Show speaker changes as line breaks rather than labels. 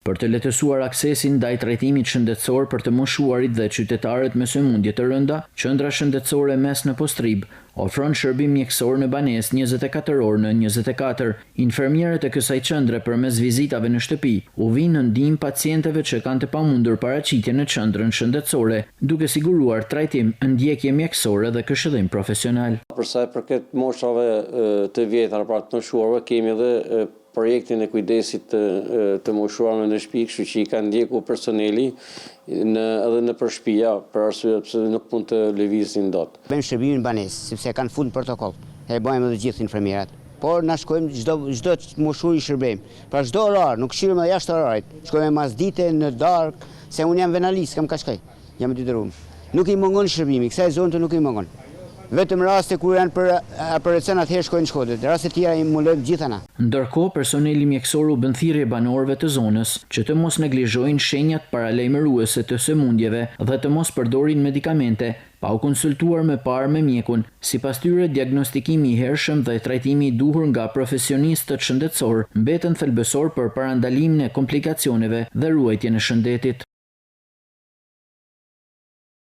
për të lehtësuar aksesin ndaj trajtimit shëndetësor për të moshuarit dhe qytetarët me sëmundje të rënda, qendra shëndetësore Mes në Postrib ofron shërbim mjekësor në banesë 24 orë në 24. Infermierët e kësaj qendre përmes vizitave në shtëpi u vinë në ndihmë pacientëve që kanë të pamundur paraqitje në qendrën shëndetësore, duke siguruar trajtim, ndjekje mjekësore dhe këshillim profesional.
Për sa i përket moshave të vjetra, pra të moshuarve, kemi edhe projektin e kujdesit të moshuarve në shtëpi, kështu që i kanë ndjekur personeli edhe në shtëpia, për arsye pse nuk mund të lëvizin dot.
Bëjmë shërbimin banesë, sepse kanë fund protokoll. E bëjmë edhe gjithë infermierat. Por na shkojmë çdo moshuri shërbejmë. Pra çdo orar, nuk shirëm edhe jashtë orarit. Shkojmë masdite në darkë, se unë jam venalist, kam kashkaj. Jam i detyruar. Nuk i mungon shërbimi, kësaj zonë nuk i mungon. Vetëm raste kur janë për operacion atëherë shkojnë në Shkodër, raste tjera i mulojmë gjithana.
Ndërkohë, personeli mjekësor u bën thirrje banorëve të zonës që të mos neglizhojnë shenjat paralajmëruese të sëmundjeve dhe të mos përdorin medikamente pa u konsultuar më parë me mjekun. Sipas tyre, diagnostikimi i hershëm dhe trajtimi i duhur nga profesionistët shëndetësor mbeten thelbësor për parandalimin e komplikacioneve dhe ruajtjen e shëndetit.